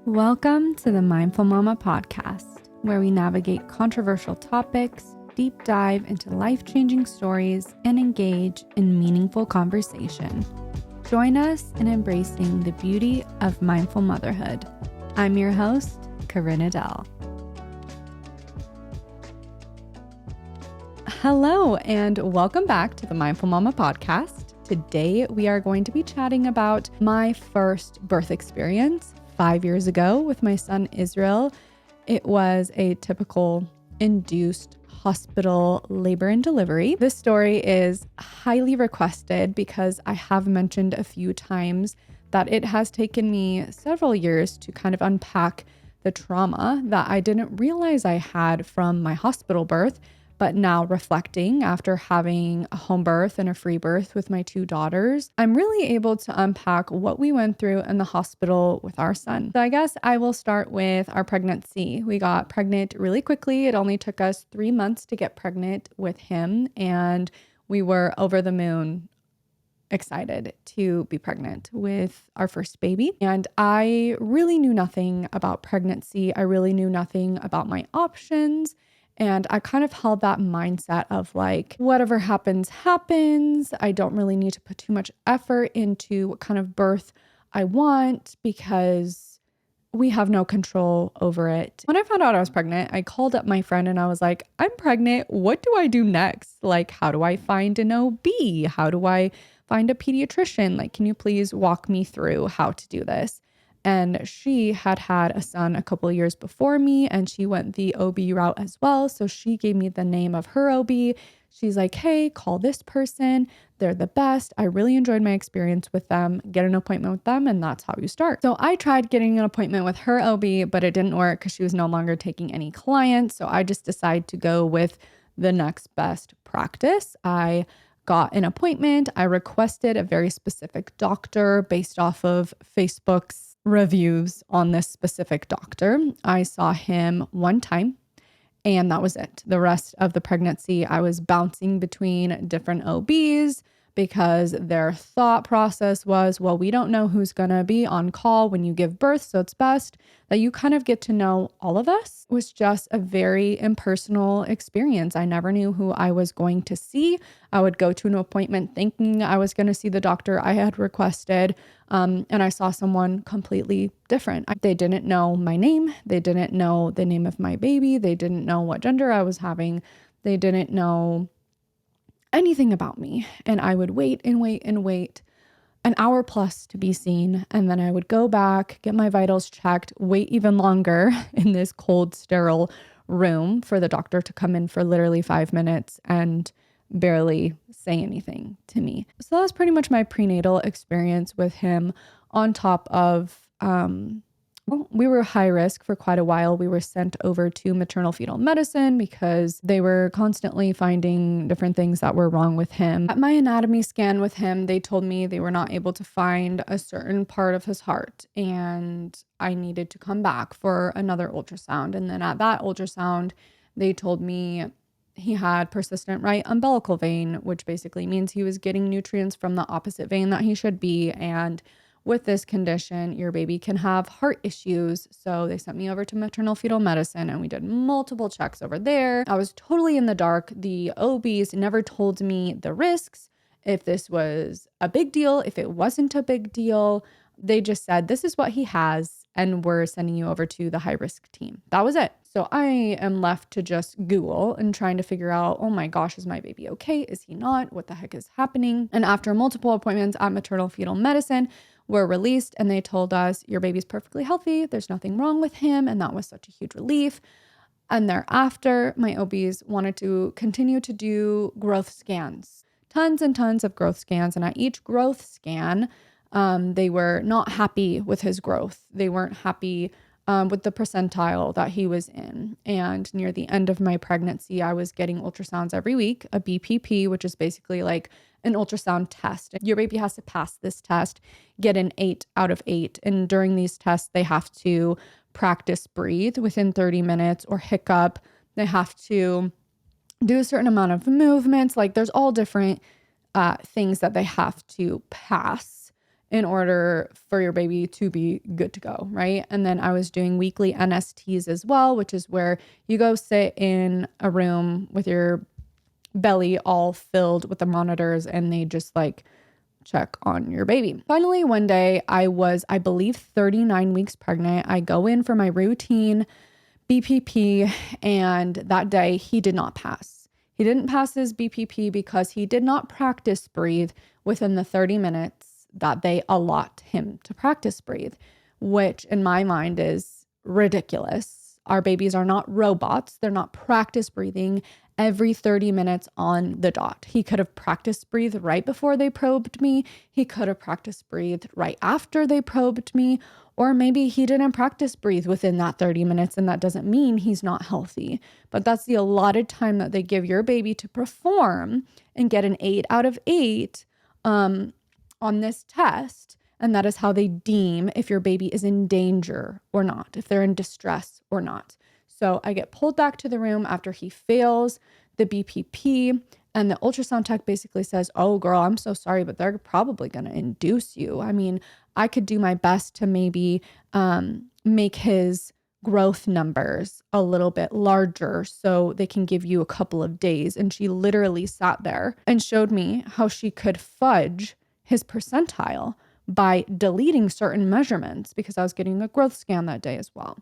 Welcome to the Mindful Mama podcast, where we navigate controversial topics, deep dive into life-changing stories, and engage in meaningful conversation. Join us in embracing the beauty of mindful motherhood. I'm your host, Prenatal. Hello, and welcome back to the Mindful Mama podcast. Today, we are going to be chatting about my first birth experience 5 years ago with my son, Israel. It was a typical induced hospital labor and delivery. This story is highly requested because I have mentioned a few times that it has taken me several years to kind of unpack the trauma that I didn't realize I had from my hospital birth. But now reflecting after having a home birth and a free birth with my two daughters, I'm really able to unpack what we went through in the hospital with our son. So I guess I will start with our pregnancy. We got pregnant really quickly. It only took us 3 months to get pregnant with him, and we were over the moon excited to be pregnant with our first baby. And I really knew nothing about pregnancy. I really knew nothing about my options. And I kind of held that mindset of like, whatever happens, happens. I don't really need to put too much effort into what kind of birth I want because we have no control over it. When I found out I was pregnant, I called up my friend and I was like, I'm pregnant. What do I do next? Like, how do I find an OB? How do I find a pediatrician? Like, can you please walk me through how to do this? And she had a son a couple of years before me, and she went the OB route as well. So she gave me the name of her OB. She's like, hey, call this person. They're the best. I really enjoyed my experience with them. Get an appointment with them, and that's how you start. So I tried getting an appointment with her OB, but it didn't work because she was no longer taking any clients. So I just decided to go with the next best practice. I got an appointment. I requested a very specific doctor based off of Facebook's reviews on this specific doctor. I saw him one time and that was it. The rest of the pregnancy, I was bouncing between different OBs because their thought process was, well, we don't know who's going to be on call when you give birth, so it's best that you kind of get to know all of us. It was just a very impersonal experience. I never knew who I was going to see. I would go to an appointment thinking I was going to see the doctor I had requested, and I saw someone completely different. They didn't know my name. They didn't know the name of my baby. They didn't know what gender I was having. They didn't know anything about me. And I would wait and wait and wait an hour plus to be seen. And then I would go back, get my vitals checked, wait even longer in this cold, sterile room for the doctor to come in for literally 5 minutes and barely say anything to me. So that was pretty much my prenatal experience with him, on top of, we were high risk for quite a while. We were sent over to maternal fetal medicine because they were constantly finding different things that were wrong with him. At my anatomy scan with him, they told me they were not able to find a certain part of his heart and I needed to come back for another ultrasound. And then at that ultrasound, they told me he had persistent right umbilical vein, which basically means he was getting nutrients from the opposite vein that he should be. And with this condition, your baby can have heart issues. So they sent me over to maternal fetal medicine and we did multiple checks over there. I was totally in the dark. The OBs never told me the risks, if this was a big deal, if it wasn't a big deal. They just said, this is what he has, and we're sending you over to the high risk team. That was it. So I am left to just Google and trying to figure out, oh my gosh, is my baby okay? Is he not? What the heck is happening? And after multiple appointments at maternal fetal medicine, we're released and they told us your baby's perfectly healthy. There's nothing wrong with him. And that was such a huge relief. And thereafter, my OBs wanted to continue to do growth scans, tons and tons of growth scans. And at each growth scan, they were not happy with his growth. They weren't happy with the percentile that he was in. And near the end of my pregnancy, I was getting ultrasounds every week, a BPP, which is basically like an ultrasound test. Your baby has to pass this test, get an 8 out of 8. And during these tests, they have to practice breathe within 30 minutes or hiccup. They have to do a certain amount of movements. Like there's all different things that they have to pass in order for your baby to be good to go, right? And then I was doing weekly NSTs as well, which is where you go sit in a room with your belly all filled with the monitors and they just like check on your baby. Finally, one day I was, I believe, 39 weeks pregnant. I go in for my routine BPP, and that day he did not pass. He didn't pass his BPP because he did not practice breathe within the 30 minutes that they allot him to practice breathe, which in my mind is ridiculous. Our babies are not robots. They're not practice breathing every 30 minutes on the dot. He could have practiced breathe right before they probed me. He could have practiced breathe right after they probed me. Or maybe he didn't practice breathe within that 30 minutes, and that doesn't mean he's not healthy. But that's the allotted time that they give your baby to perform and get an 8 out of 8 on this test. And that is how they deem if your baby is in danger or not, if they're in distress or not. So I get pulled back to the room after he fails the BPP, and the ultrasound tech basically says, "Oh girl, I'm so sorry, but they're probably going to induce you." I mean, I could do my best to maybe make his growth numbers a little bit larger so they can give you a couple of days. And she literally sat there and showed me how she could fudge his percentile by deleting certain measurements because I was getting a growth scan that day as well.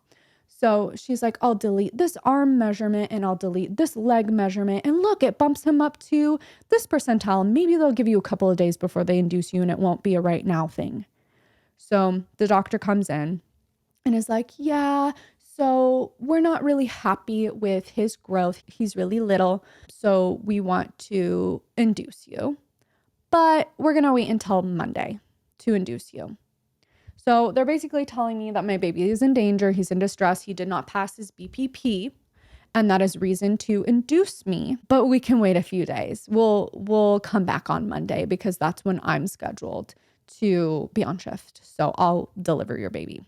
So she's like, "I'll delete this arm measurement and I'll delete this leg measurement. And look, it bumps him up to this percentile. Maybe they'll give you a couple of days before they induce you and it won't be a right now thing." So the doctor comes in and is like, "Yeah, so we're not really happy with his growth. He's really little. So we want to induce you, but we're going to wait until Monday to induce you." So they're basically telling me that my baby is in danger. He's in distress. He did not pass his BPP. And that is reason to induce me, but we can wait a few days. We'll come back on Monday because that's when I'm scheduled to be on shift. So I'll deliver your baby.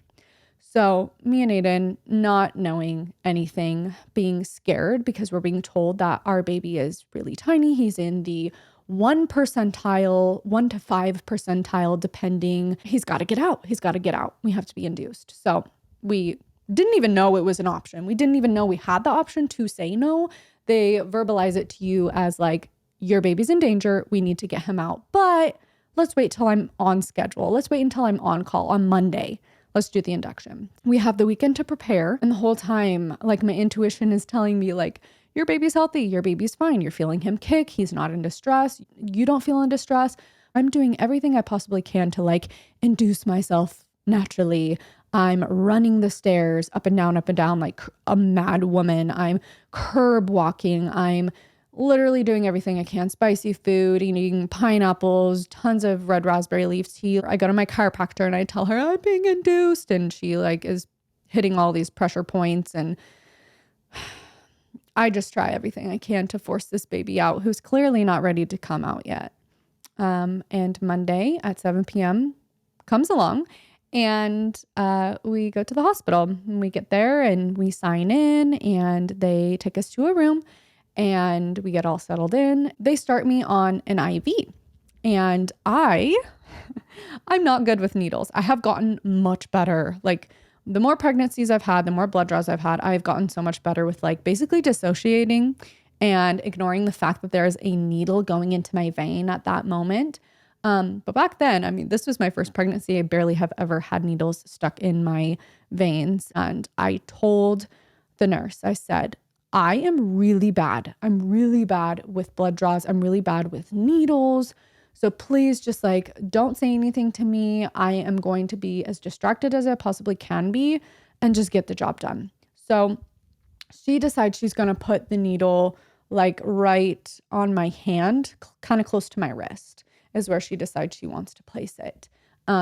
So me and Aiden, not knowing anything, being scared because we're being told that our baby is really tiny. He's in the 1 to 5 percentile, depending. He's got to get out. We have to be induced. So we didn't even know it was an option. We didn't even know we had the option to say no. They verbalize it to you as like, your baby's in danger. We need to get him out. But let's wait till I'm on schedule. Let's wait until I'm on call on Monday. Let's do the induction. We have the weekend to prepare. And the whole time, like my intuition is telling me like, your baby's healthy. Your baby's fine. You're feeling him kick. He's not in distress. You don't feel in distress. I'm doing everything I possibly can to like induce myself naturally. I'm running the stairs up and down like a mad woman. I'm curb walking. I'm literally doing everything I can. Spicy food, eating pineapples, tons of red raspberry leaf tea. I go to my chiropractor and I tell her I'm being induced, and she like is hitting all these pressure points, and I just try everything I can to force this baby out, who's clearly not ready to come out yet. And Monday at 7 p.m. comes along, and we go to the hospital. And we get there and we sign in, and they take us to a room, and we get all settled in. They start me on an IV, and I'm not good with needles. I have gotten much better. Like, the more pregnancies I've had, the more blood draws I've had, I've gotten so much better with like basically dissociating and ignoring the fact that there's a needle going into my vein at that moment. But back then, I mean, this was my first pregnancy. I barely have ever had needles stuck in my veins. And I told the nurse, I said, I am really bad. I'm really bad with blood draws. I'm really bad with needles. So please just like, don't say anything to me. I am going to be as distracted as I possibly can be and just get the job done. So she decides she's going to put the needle like right on my hand, kind of close to my wrist is where she decides she wants to place it.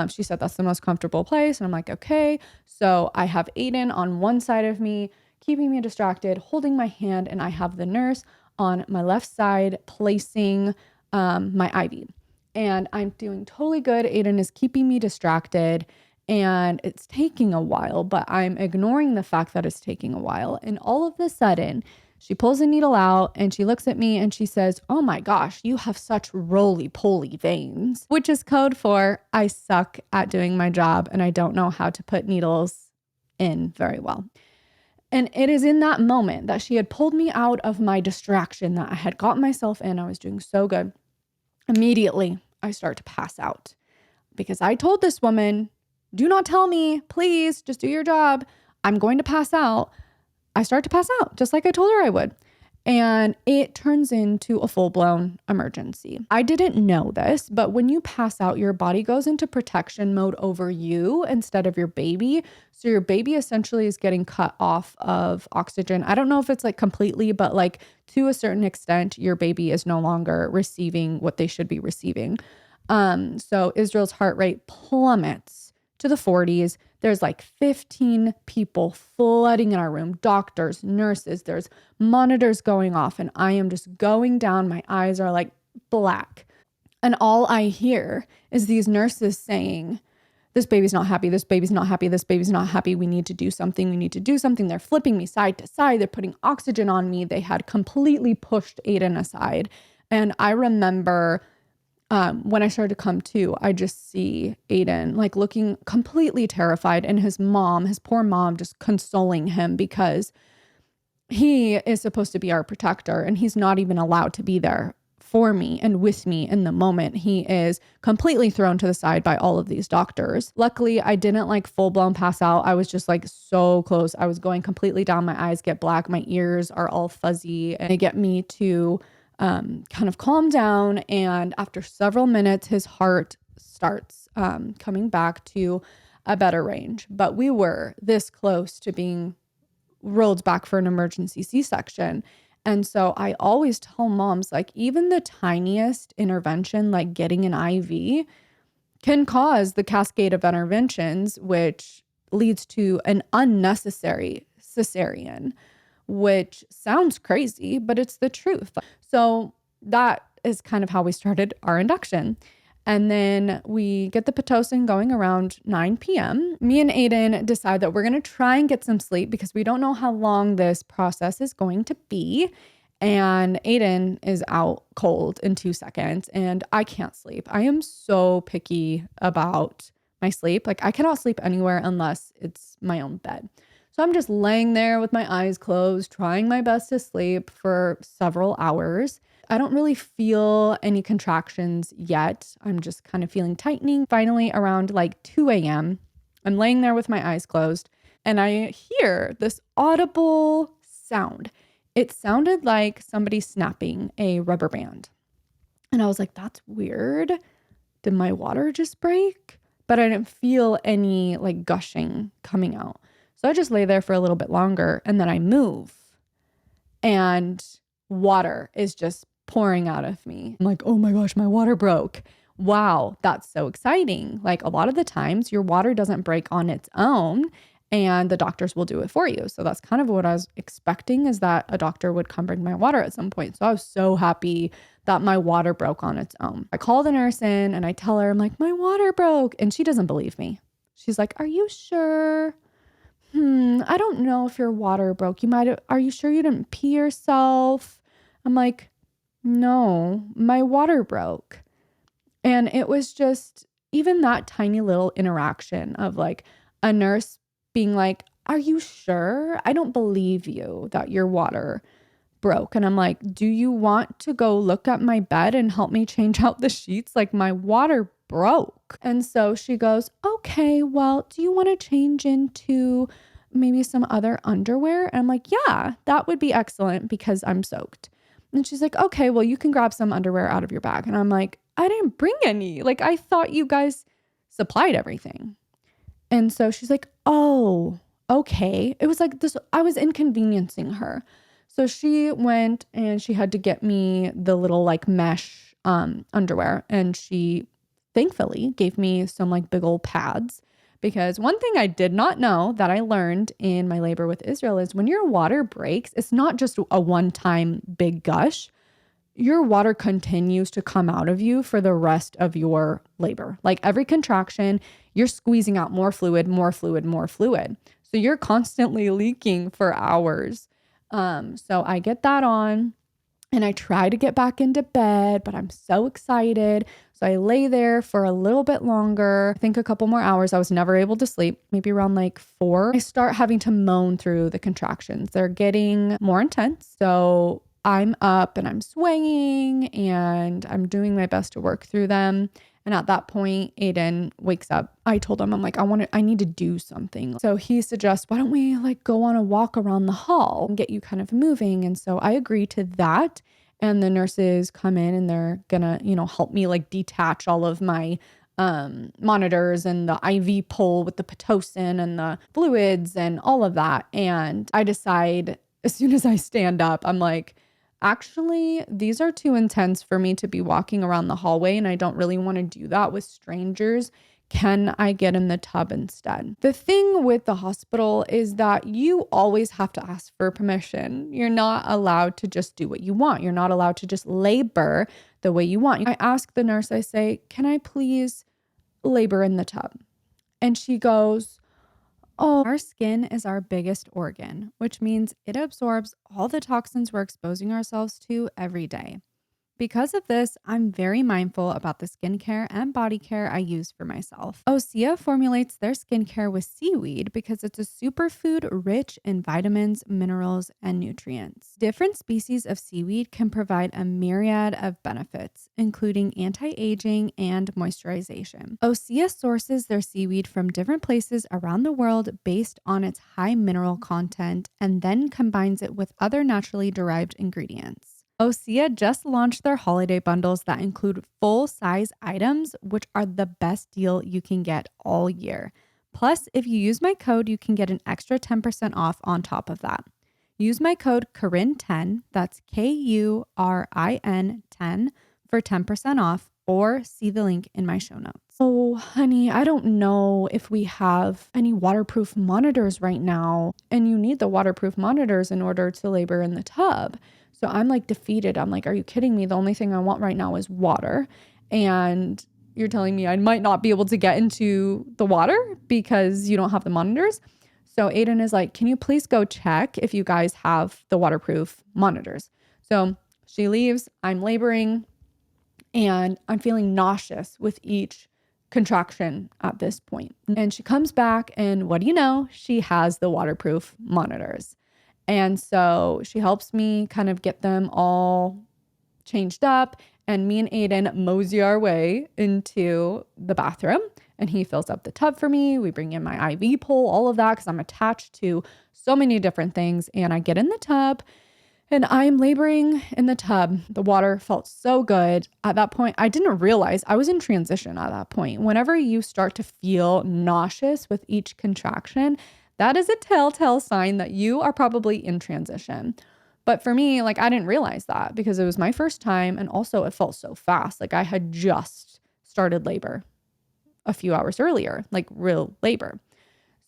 She said that's the most comfortable place. And I'm like, okay. So I have Aiden on one side of me, keeping me distracted, holding my hand. And I have the nurse on my left side placing my IV. And I'm doing totally good. Aiden is keeping me distracted, and it's taking a while, but I'm ignoring the fact that it's taking a while. And all of a sudden, She pulls a needle out and she looks at me and she says, "Oh my gosh, you have such roly-poly veins," which is code for I suck at doing my job and I don't know how to put needles in very well. And it is in that moment that she had pulled me out of my distraction that I had gotten myself in. I was doing so good. Immediately, I start to pass out because I told this woman, "Do not tell me, please, just do your job. I'm going to pass out." I start to pass out just like I told her I would. And it turns into a full-blown emergency. I didn't know this, but when you pass out, your body goes into protection mode over you instead of your baby. So your baby essentially is getting cut off of oxygen. I don't know if it's like completely, but like to a certain extent, your baby is no longer receiving what they should be receiving. So Israel's heart rate plummets to the 40s. There's like 15 people flooding in our room, doctors, nurses, there's monitors going off, and I am just going down. My eyes are like black. And all I hear is these nurses saying, "This baby's not happy. This baby's not happy. This baby's not happy. We need to do something. We need to do something." They're flipping me side to side. They're putting oxygen on me. They had completely pushed Aiden aside. And I remember when I started to come to, I just see Aiden like looking completely terrified, and his poor mom, just consoling him because he is supposed to be our protector and he's not even allowed to be there for me and with me in the moment. He is completely thrown to the side by all of these doctors. Luckily, I didn't like full blown pass out. I was just like so close. I was going completely down. My eyes get black. My ears are all fuzzy, and they get me to kind of calm down. And after several minutes, his heart starts coming back to a better range. But we were this close to being rolled back for an emergency C-section. And so I always tell moms, like, even the tiniest intervention, like getting an IV, can cause the cascade of interventions, which leads to an unnecessary cesarean, which sounds crazy, but it's the truth. So that is kind of how we started our induction. And then we get the Pitocin going around 9 p.m. Me and Aiden decide that we're going to try and get some sleep because we don't know how long this process is going to be. And Aiden is out cold in 2 seconds and I can't sleep. I am so picky about my sleep. Like, I cannot sleep anywhere unless it's my own bed. So I'm just laying there with my eyes closed, trying my best to sleep for several hours. I don't really feel any contractions yet. I'm just kind of feeling tightening. Finally, around like 2 a.m., I'm laying there with my eyes closed and I hear this audible sound. It sounded like somebody snapping a rubber band. And I was like, that's weird. Did my water just break? But I didn't feel any like gushing coming out. So I just lay there for a little bit longer and then I move and water is just pouring out of me. I'm like, oh my gosh, my water broke. Wow, that's so exciting. Like, a lot of the times your water doesn't break on its own and the doctors will do it for you. So that's kind of what I was expecting, is that a doctor would come bring my water at some point. So I was so happy that my water broke on its own. I call the nurse in and I tell her, I'm like, my water broke. And she doesn't believe me. She's like, are you sure? I don't know if your water broke. Are you sure you didn't pee yourself? I'm like, no, my water broke. And it was just even that tiny little interaction of like a nurse being like, are you sure? I don't believe you that your water broke. And I'm like, do you want to go look at my bed and help me change out the sheets? Like, my water broke. And so she goes, okay, well, do you want to change into maybe some other underwear? And I'm like, yeah, that would be excellent because I'm soaked. And she's like, okay, well, you can grab some underwear out of your bag. And I'm like, I didn't bring any. Like, I thought you guys supplied everything. And so she's like, oh, okay. It was like this, I was inconveniencing her. So she went and she had to get me the little like mesh underwear. And she thankfully gave me some like big old pads, because one thing I did not know that I learned in my labor with Israel is when your water breaks, it's not just a one-time big gush. Your water continues to come out of you for the rest of your labor. Like, every contraction, you're squeezing out more fluid, more fluid, more fluid. So you're constantly leaking for hours. So I get that on and I try to get back into bed, but I'm so excited. So I lay there for a little bit longer, I think a couple more hours. I was never able to sleep, maybe around like 4. I start having to moan through the contractions. They're getting more intense. So I'm up and I'm swaying and I'm doing my best to work through them. And at that point, Aiden wakes up. I told him, I'm like, I need to do something. So he suggests, why don't we like go on a walk around the hall and get you kind of moving? And so I agree to that. And the nurses come in and they're gonna, help me like detach all of my monitors and the IV pole with the Pitocin and the fluids and all of that. And I decide as soon as I stand up, I'm like, actually, these are too intense for me to be walking around the hallway, and I don't really want to do that with strangers. Can I get in the tub instead? The thing with the hospital is that you always have to ask for permission. You're not allowed to just do what you want. You're not allowed to just labor the way you want. I ask the nurse, I say, can I please labor in the tub? And she goes, oh, our skin is our biggest organ, which means it absorbs all the toxins we're exposing ourselves to every day. Because of this, I'm very mindful about the skincare and body care I use for myself. Osea formulates their skincare with seaweed because it's a superfood rich in vitamins, minerals, and nutrients. Different species of seaweed can provide a myriad of benefits, including anti-aging and moisturization. Osea sources their seaweed from different places around the world based on its high mineral content and then combines it with other naturally derived ingredients. Osea just launched their holiday bundles that include full-size items, which are the best deal you can get all year. Plus, if you use my code, you can get an extra 10% off on top of that. Use my code Corinne10, that's Kurin 10 for 10% off, or see the link in my show notes. Oh, honey, I don't know if we have any waterproof monitors right now, and you need the waterproof monitors in order to labor in the tub. So I'm like defeated. I'm like, are you kidding me? The only thing I want right now is water. And you're telling me I might not be able to get into the water because you don't have the monitors. So Aiden is like, can you please go check if you guys have the waterproof monitors? So she leaves, I'm laboring, and I'm feeling nauseous with each contraction at this point. And she comes back and what do you know? She has the waterproof monitors. And so she helps me kind of get them all changed up. And me and Aiden mosey our way into the bathroom and he fills up the tub for me. We bring in my IV pole, all of that, because I'm attached to so many different things. And I get in the tub and I'm laboring in the tub. The water felt so good. At that point, I didn't realize I was in transition at that point. Whenever you start to feel nauseous with each contraction, that is a telltale sign that you are probably in transition. But for me, like I didn't realize that because it was my first time. And also it felt so fast. Like I had just started labor a few hours earlier, like real labor.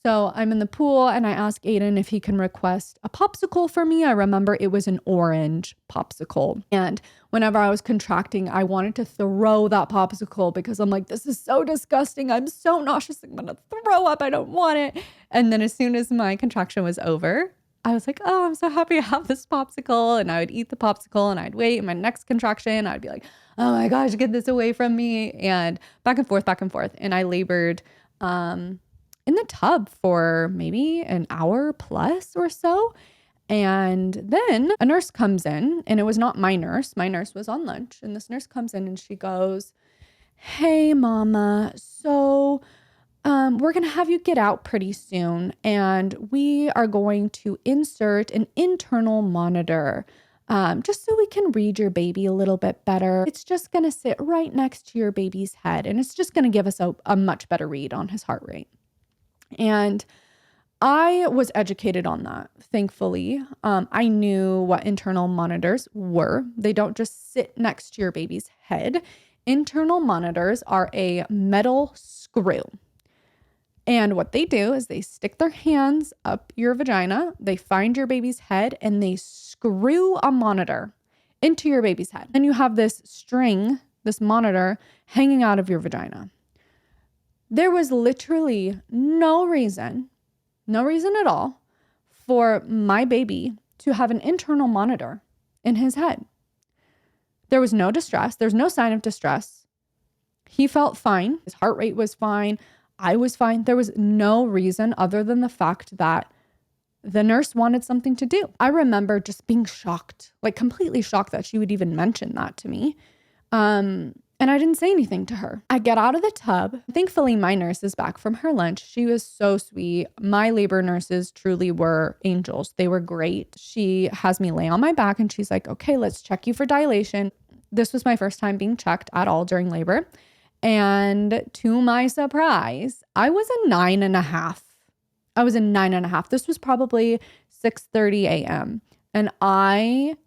So I'm in the pool and I ask Aiden if he can request a popsicle for me. I remember it was an orange popsicle. And whenever I was contracting, I wanted to throw that popsicle because I'm like, this is so disgusting. I'm so nauseous. I'm going to throw up. I don't want it. And then as soon as my contraction was over, I was like, oh, I'm so happy I have this popsicle. And I would eat the popsicle and I'd wait. And my next contraction, I'd be like, oh my gosh, get this away from me. And back and forth, back and forth. And I labored, in the tub for maybe an hour plus or so. And then a nurse comes in and it was not my nurse. My nurse was on lunch and this nurse comes in and she goes, hey, mama, so we're going to have you get out pretty soon. And we are going to insert an internal monitor just so we can read your baby a little bit better. It's just going to sit right next to your baby's head. And it's just going to give us a much better read on his heart rate. And I was educated on that, thankfully. I knew what internal monitors were. They don't just sit next to your baby's head. Internal monitors are a metal screw. And what they do is they stick their hands up your vagina, they find your baby's head, and they screw a monitor into your baby's head. And you have this string, this monitor, hanging out of your vagina. There was literally no reason at all for my baby to have an internal monitor in his head. There was no distress. There's no sign of distress. He felt fine. His heart rate was fine. I was fine. There was no reason other than the fact that the nurse wanted something to do. I remember just being shocked, like completely shocked that she would even mention that to me. And I didn't say anything to her. I get out of the tub. Thankfully, my nurse is back from her lunch. She was so sweet. My labor nurses truly were angels. They were great. She has me lay on my back and she's like, okay, let's check you for dilation. This was my first time being checked at all during labor. And to my surprise, I was a 9.5. I was a 9.5. This was probably 6:30 a.m. And I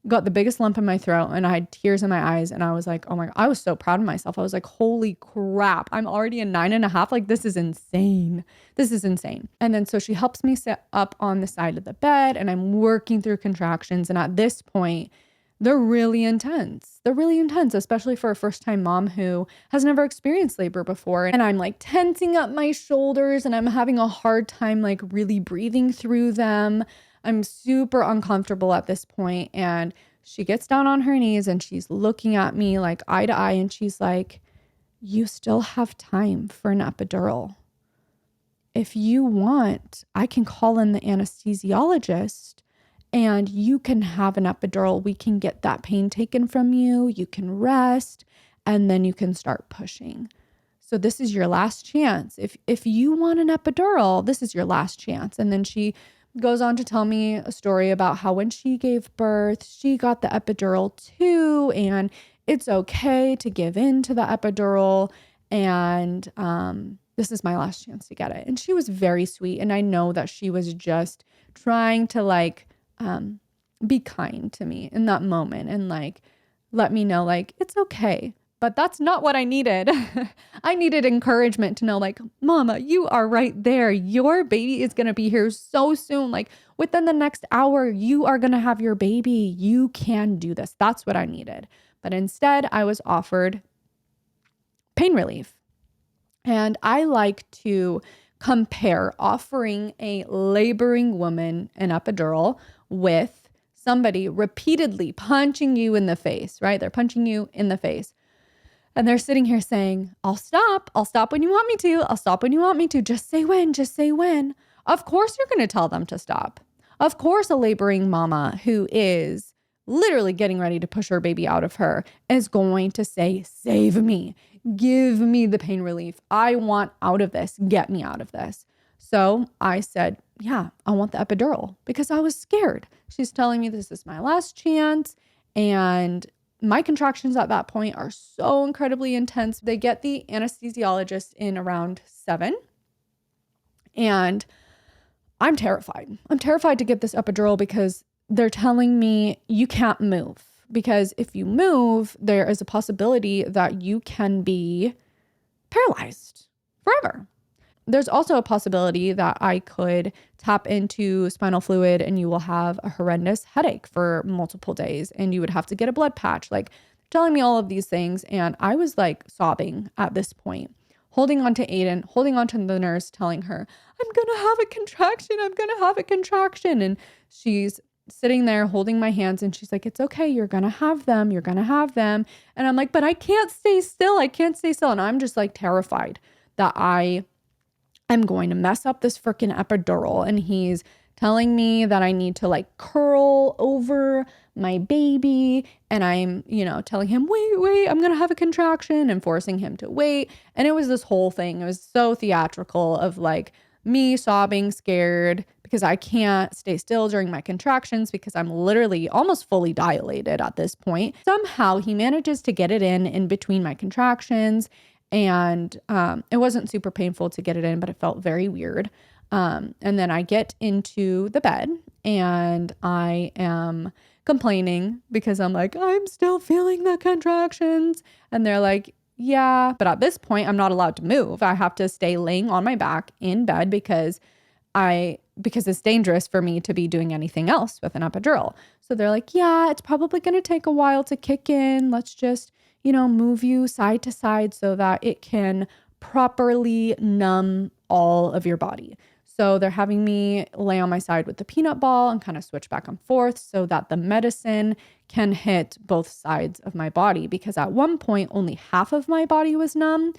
got the biggest lump in my throat and I had tears in my eyes. And I was like, oh my God, I was so proud of myself. I was like, holy crap, I'm already a 9.5. Like, this is insane. This is insane. And then so she helps me sit up on the side of the bed and I'm working through contractions. And at this point, they're really intense. They're really intense, especially for a first-time mom who has never experienced labor before. And I'm like tensing up my shoulders and I'm having a hard time like really breathing through them. I'm super uncomfortable at this point. And she gets down on her knees and she's looking at me like eye to eye. And she's like, you still have time for an epidural. If you want, I can call in the anesthesiologist and you can have an epidural. We can get that pain taken from you. You can rest and then you can start pushing. So this is your last chance. If you want an epidural, this is your last chance. And then she goes on to tell me a story about how when she gave birth, she got the epidural too. And it's okay to give in to the epidural. And this is my last chance to get it. And she was very sweet. And I know that she was just trying to like, be kind to me in that moment and like, let me know like, it's okay. But that's not what I needed. I needed encouragement to know like, Mama, you are right there. Your baby is going to be here so soon. Like within the next hour, you are going to have your baby. You can do this. That's what I needed. But instead I was offered pain relief. And I like to compare offering a laboring woman an epidural with somebody repeatedly punching you in the face, right? They're punching you in the face. And they're sitting here saying, I'll stop when you want me to. I'll stop when you want me to. Just say when, just say when. Of course you're going to tell them to stop. Of course a laboring mama who is literally getting ready to push her baby out of her is going to say, save me. Give me the pain relief. I want out of this. Get me out of this. So I said, yeah, I want the epidural because I was scared. She's telling me this is my last chance. And my contractions at that point are so incredibly intense. They get the anesthesiologist in around 7. And I'm terrified. I'm terrified to get this epidural because they're telling me you can't move. Because if you move, there is a possibility that you can be paralyzed forever. There's also a possibility that I could tap into spinal fluid and you will have a horrendous headache for multiple days and you would have to get a blood patch, like telling me all of these things. And I was like sobbing at this point, holding on to Aiden, holding on to the nurse, telling her, I'm going to have a contraction. I'm going to have a contraction. And she's sitting there holding my hands and she's like, it's okay. You're going to have them. You're going to have them. And I'm like, but I can't stay still. I can't stay still. And I'm just like terrified that I'm going to mess up this freaking epidural. And he's telling me that I need to like curl over my baby. And I'm, telling him, wait, I'm going to have a contraction and forcing him to wait. And it was this whole thing. It was so theatrical of like me sobbing, scared because I can't stay still during my contractions because I'm literally almost fully dilated at this point. Somehow he manages to get it in between my contractions. And it wasn't super painful to get it in, but it felt very weird. And then I get into the bed and I am complaining because I'm like, I'm still feeling the contractions. And they're like, yeah. But at this point, I'm not allowed to move. I have to stay laying on my back in bed because it's dangerous for me to be doing anything else with an epidural. So they're like, yeah, it's probably going to take a while to kick in. Let's just move you side to side so that it can properly numb all of your body. So they're having me lay on my side with the peanut ball and kind of switch back and forth so that the medicine can hit both sides of my body, because at one point only half of my body was numb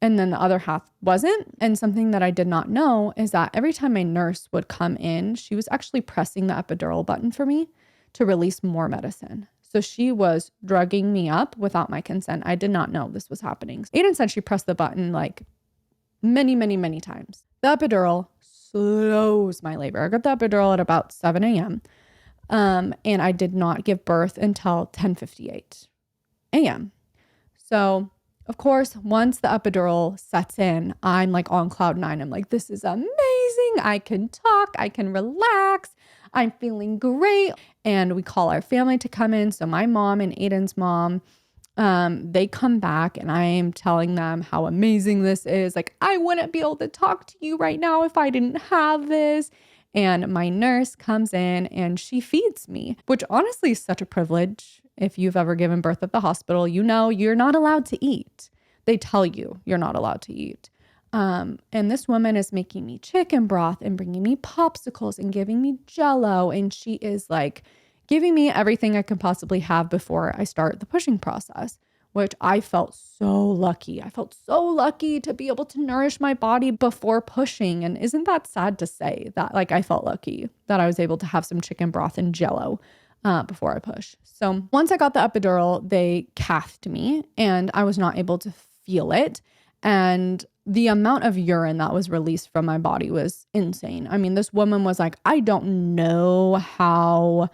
and then the other half wasn't. And something that I did not know is that every time my nurse would come in, she was actually pressing the epidural button for me to release more medicine. So she was drugging me up without my consent. I did not know this was happening. Aiden said she pressed the button like many, many, many times. The epidural slows my labor. I got the epidural at about 7 a.m. And I did not give birth until 10:58 a.m. So, of course, once the epidural sets in, I'm like on cloud nine. I'm like, this is amazing. I can talk. I can relax. I'm feeling great. And we call our family to come in. So my mom and Aiden's mom, they come back and I am telling them how amazing this is. Like, I wouldn't be able to talk to you right now if I didn't have this. And my nurse comes in and she feeds me, which honestly is such a privilege. If you've ever given birth at the hospital, you know you're not allowed to eat. They tell you you're not allowed to eat. And this woman is making me chicken broth and bringing me popsicles and giving me Jell-O. And she is like giving me everything I can possibly have before I start the pushing process, which I felt so lucky. I felt so lucky to be able to nourish my body before pushing. And isn't that sad to say that, like, I felt lucky that I was able to have some chicken broth and Jell-O before I push. So once I got the epidural, they cathed me and I was not able to feel it. And the amount of urine that was released from my body was insane. I mean, this woman was like, I don't know how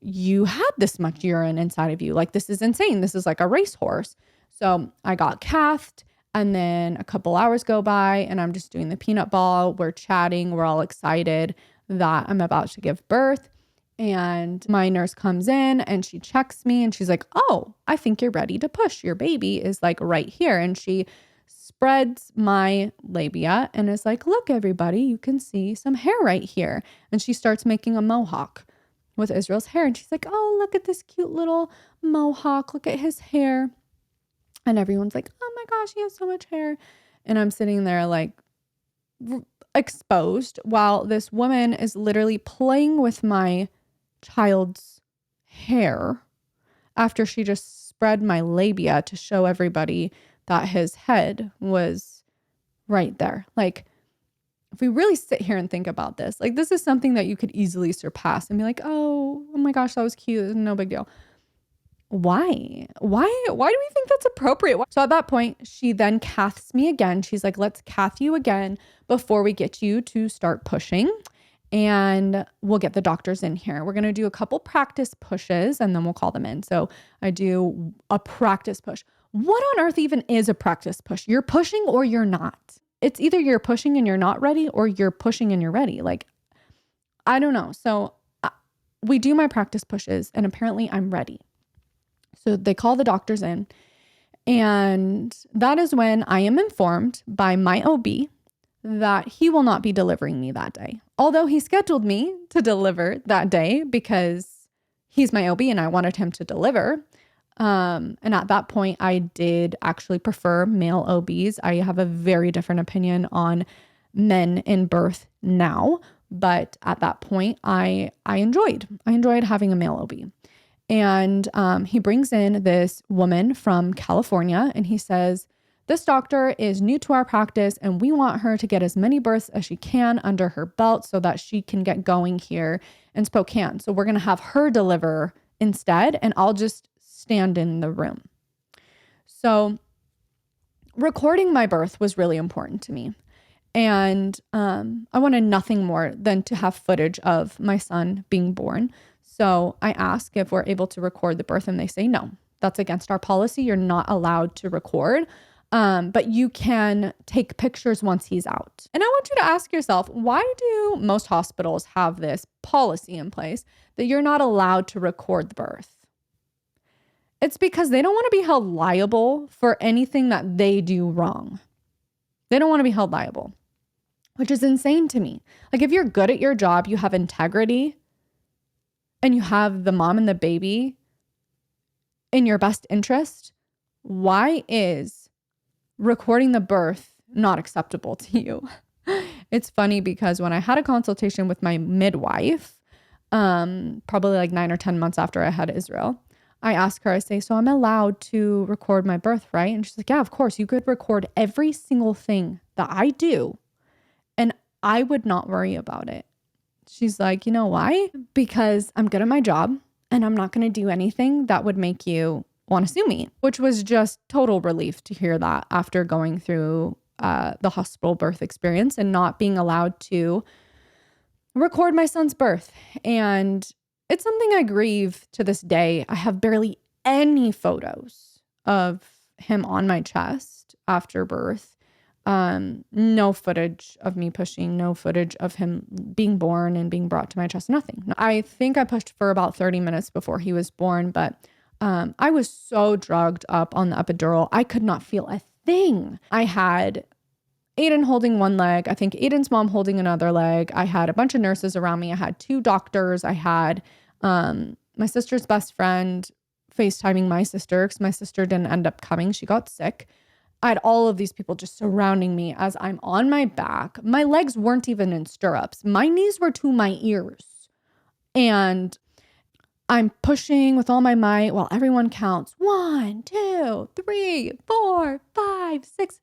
you had this much urine inside of you. Like, this is insane. This is like a racehorse. So I got cathed, and then a couple hours go by and I'm just doing the peanut ball. We're chatting. We're all excited that I'm about to give birth. And my nurse comes in and she checks me and she's like, oh, I think you're ready to push. Your baby is like right here. And she spreads my labia and is like, look, everybody, you can see some hair right here. And she starts making a mohawk with Israel's hair. And she's like, oh, look at this cute little mohawk. Look at his hair. And everyone's like, oh my gosh, he has so much hair. And I'm sitting there like exposed while this woman is literally playing with my child's hair after she just spread my labia to show everybody that his head was right there. Like, if we really sit here and think about this, like, this is something that you could easily surpass and be like, oh my gosh, that was cute. No big deal. Why do we think that's appropriate? So at that point, she then caths me again. She's like, let's cath you again before we get you to start pushing. And we'll get the doctors in here. We're going to do a couple practice pushes and then we'll call them in. So I do a practice push. What on earth even is a practice push? You're pushing or you're not. It's either you're pushing and you're not ready or you're pushing and you're ready. Like, I don't know. So we do my practice pushes and apparently I'm ready. So they call the doctors in, and that is when I am informed by my OB that he will not be delivering me that day. Although he scheduled me to deliver that day because he's my OB and I wanted him to deliver. And at that point, I did actually prefer male OBs. I have a very different opinion on men in birth now, but at that point, I enjoyed having a male OB. And he brings in this woman from California and he says, this doctor is new to our practice and we want her to get as many births as she can under her belt so that she can get going here in Spokane. So we're going to have her deliver instead and I'll just stand in the room. So recording my birth was really important to me. And I wanted nothing more than to have footage of my son being born. So I ask if we're able to record the birth and they say, no, that's against our policy. You're not allowed to record, but you can take pictures once he's out. And I want you to ask yourself, why do most hospitals have this policy in place that you're not allowed to record the birth? It's because they don't want to be held liable for anything that they do wrong. They don't want to be held liable, which is insane to me. Like, if you're good at your job, you have integrity, and you have the mom and the baby in your best interest, why is recording the birth not acceptable to you? It's funny because when I had a consultation with my midwife, probably like 9 or 10 months after I had Israel, I asked her, I say, so I'm allowed to record my birth, right? And she's like, yeah, of course. You could record every single thing that I do, and I would not worry about it. She's like, you know why? Because I'm good at my job and I'm not going to do anything that would make you want to sue me, which was just total relief to hear that after going through the hospital birth experience and not being allowed to record my son's birth. And it's something I grieve to this day. I have barely any photos of him on my chest after birth. No footage of me pushing, no footage of him being born and being brought to my chest, nothing. I think I pushed for about 30 minutes before he was born, but I was so drugged up on the epidural, I could not feel a thing. I had Aiden holding one leg. I think Aiden's mom holding another leg. I had a bunch of nurses around me. I had 2 doctors. I had my sister's best friend FaceTiming my sister because my sister didn't end up coming. She got sick. I had all of these people just surrounding me as I'm on my back. My legs weren't even in stirrups. My knees were to my ears. And I'm pushing with all my might while everyone counts 1, 2, 3, 4, 5, 6,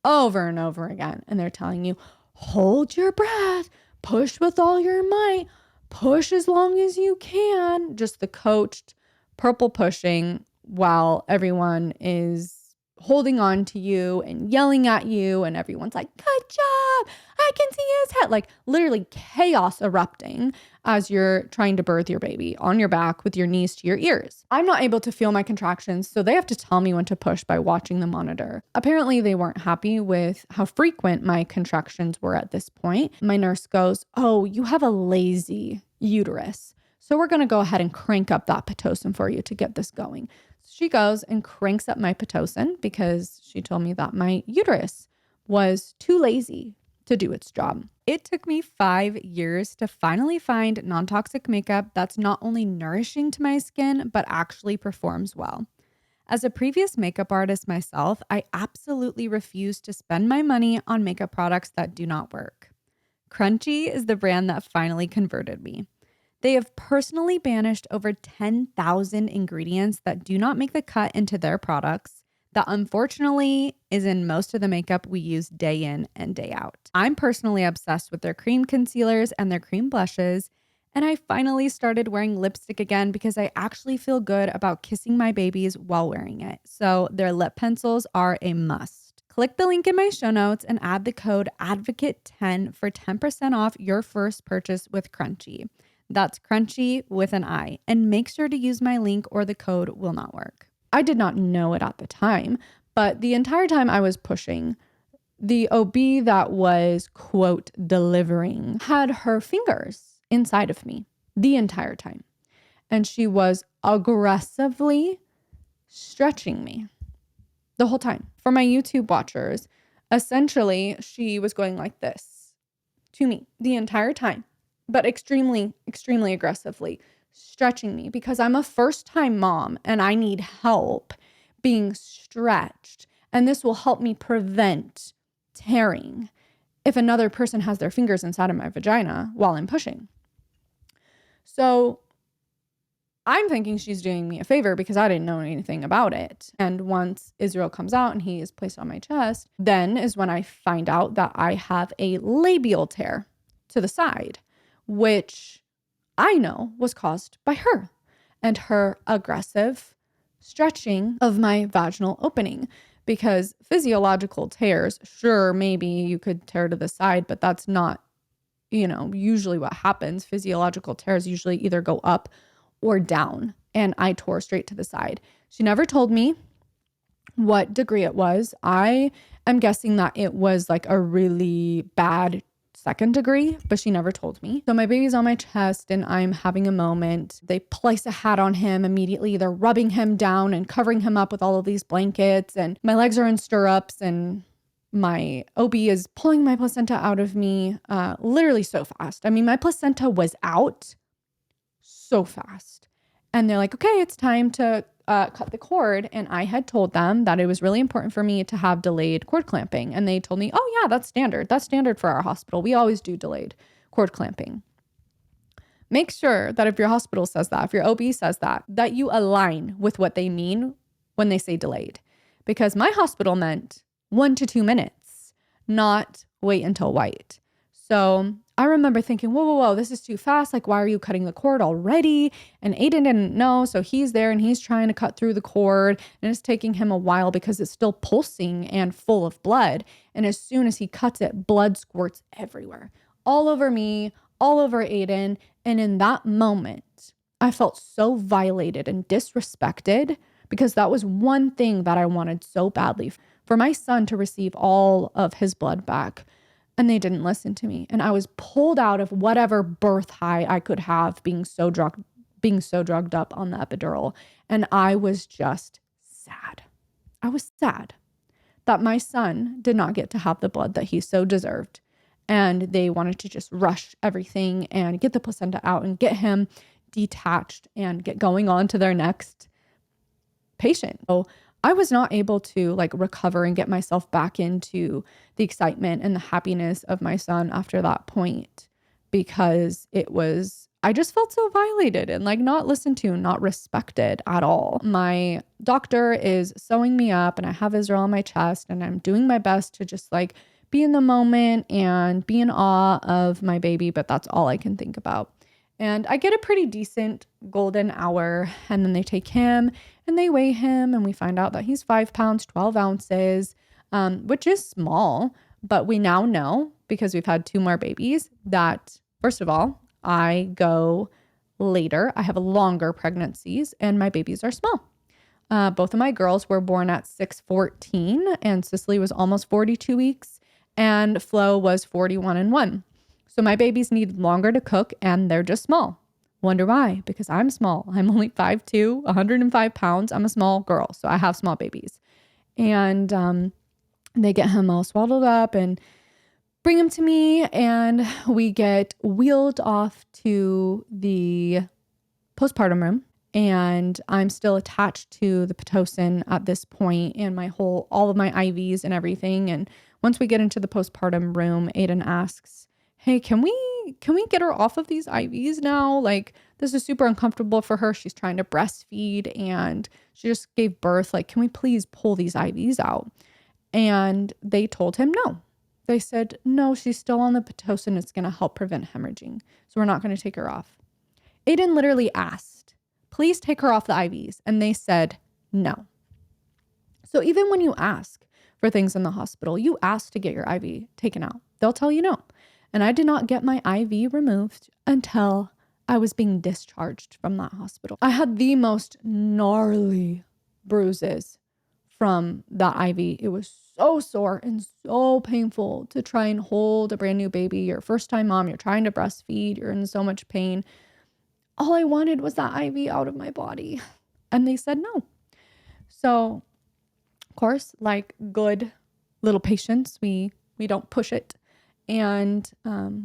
over and over again. And they're telling you, hold your breath, push with all your might, push as long as you can. Just the coached purple pushing while everyone is holding on to you and yelling at you, and everyone's like, good job, I can see his head. Like literally chaos erupting as you're trying to birth your baby on your back with your knees to your ears. I'm not able to feel my contractions, so they have to tell me when to push by watching the monitor. Apparently they weren't happy with how frequent my contractions were at this point. My nurse goes, oh, you have a lazy uterus, so we're going to go ahead and crank up that Pitocin for you to get this going. She goes and cranks up my Pitocin because she told me that my uterus was too lazy to do its job. It took me 5 years to finally find non-toxic makeup that's not only nourishing to my skin, but actually performs well. As a previous makeup artist myself, I absolutely refuse to spend my money on makeup products that do not work. Crunchi is the brand that finally converted me. They have personally banished over 10,000 ingredients that do not make the cut into their products that unfortunately is in most of the makeup we use day in and day out. I'm personally obsessed with their cream concealers and their cream blushes, and I finally started wearing lipstick again because I actually feel good about kissing my babies while wearing it. So their lip pencils are a must. Click the link in my show notes and add the code ADVOCATE10 for 10% off your first purchase with Crunchi. That's Crunchi with an I, and make sure to use my link or the code will not work. I did not know it at the time, but the entire time I was pushing, the OB that was, quote, delivering had her fingers inside of me the entire time. And she was aggressively stretching me the whole time. For my YouTube watchers, essentially, she was going like this to me the entire time, but extremely, extremely aggressively stretching me because I'm a first-time mom and I need help being stretched. And this will help me prevent tearing if another person has their fingers inside of my vagina while I'm pushing. So I'm thinking she's doing me a favor because I didn't know anything about it. And once Israel comes out and he is placed on my chest, then is when I find out that I have a labial tear to the side, which I know was caused by her and her aggressive stretching of my vaginal opening. Because physiological tears, sure, maybe you could tear to the side, but that's not, usually what happens. Physiological tears usually either go up or down, and I tore straight to the side. She never told me what degree it was. I am guessing that it was like a really bad 2nd degree, but she never told me. So my baby's on my chest and I'm having a moment. They place a hat on him immediately. They're rubbing him down and covering him up with all of these blankets, and my legs are in stirrups, and my OB is pulling my placenta out of me literally so fast. I mean, my placenta was out so fast. And they're like, okay, it's time to cut the cord, and I had told them that it was really important for me to have delayed cord clamping. And they told me, oh yeah, that's standard. That's standard for our hospital. We always do delayed cord clamping. Make sure that if your hospital says that, if your OB says that, that you align with what they mean when they say delayed. Because my hospital meant 1 to 2 minutes, not wait until white. So I remember thinking, whoa, this is too fast. Like, why are you cutting the cord already? And Aiden didn't know. So he's there and he's trying to cut through the cord, and it's taking him a while because it's still pulsing and full of blood. And as soon as he cuts it, blood squirts everywhere, all over me, all over Aiden. And in that moment, I felt so violated and disrespected, because that was one thing that I wanted so badly, for my son to receive all of his blood back. And they didn't listen to me. And I was pulled out of whatever birth high I could have, being so drugged up on the epidural. And I was just sad. I was sad that my son did not get to have the blood that he so deserved. And they wanted to just rush everything and get the placenta out and get him detached and get going on to their next patient. So I was not able to recover and get myself back into the excitement and the happiness of my son after that point, because I just felt so violated and not listened to, not respected at all. My doctor is sewing me up and I have Israel on my chest, and I'm doing my best to just be in the moment and be in awe of my baby, but that's all I can think about. And I get a pretty decent golden hour, and then they take him and they weigh him, and we find out that he's 5 pounds, 12 ounces, which is small. But we now know, because we've had 2 more babies, that first of all, I go later. I have longer pregnancies and my babies are small. Both of my girls were born at 6:14, and Cicely was almost 42 weeks and Flo was 41 and 1. So my babies need longer to cook, and they're just small. Wonder why? Because I'm small. I'm only 5'2", 105 pounds. I'm a small girl, so I have small babies. And they get him all swaddled up and bring him to me, and we get wheeled off to the postpartum room. And I'm still attached to the Pitocin at this point, and all of my IVs and everything. And once we get into the postpartum room, Aiden asks, hey, can we get her off of these IVs now? This is super uncomfortable for her. She's trying to breastfeed and she just gave birth. Can we please pull these IVs out? And they told him no. They said, no, she's still on the Pitocin. It's going to help prevent hemorrhaging. So we're not going to take her off. Aiden literally asked, please take her off the IVs. And they said no. So even when you ask for things in the hospital, you ask to get your IV taken out, they'll tell you no. And I did not get my IV removed until I was being discharged from that hospital. I had the most gnarly bruises from that IV. It was so sore and so painful to try and hold a brand new baby. You're a first time mom, you're trying to breastfeed, you're in so much pain. All I wanted was that IV out of my body. And they said no. So, of course, good little patients, we don't push it. And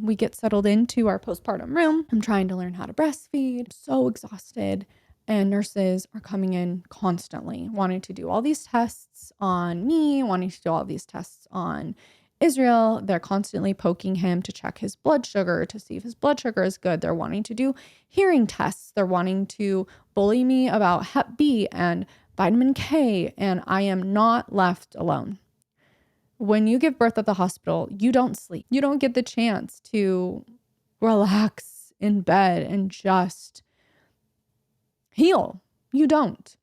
we get settled into our postpartum room. I'm trying to learn how to breastfeed, so exhausted. And nurses are coming in constantly, wanting to do all these tests on me, wanting to do all these tests on Israel. They're constantly poking him to check his blood sugar, to see if his blood sugar is good. They're wanting to do hearing tests. They're wanting to bully me about Hep B and vitamin K. And I am not left alone. When you give birth at the hospital, you don't sleep. You don't get the chance to relax in bed and just heal. You don't.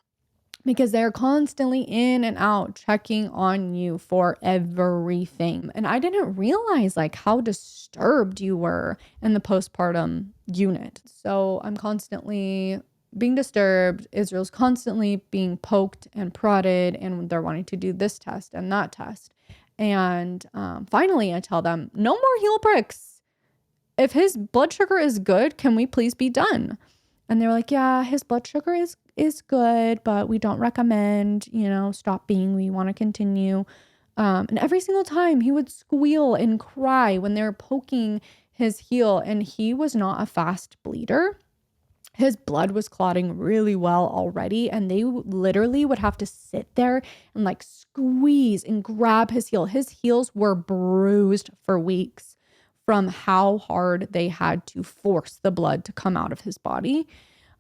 Because they're constantly in and out checking on you for everything. And I didn't realize how disturbed you were in the postpartum unit. So I'm constantly being disturbed. Israel's constantly being poked and prodded, and they're wanting to do this test and that test. And finally, I tell them, no more heel pricks. If his blood sugar is good, can we please be done? And they were like, yeah, his blood sugar is good, but we don't recommend, stopping. We want to continue. And every single time he would squeal and cry when they were poking his heel. And he was not a fast bleeder. His blood was clotting really well already, and they literally would have to sit there and like squeeze and grab his heel. His heels were bruised for weeks from how hard they had to force the blood to come out of his body.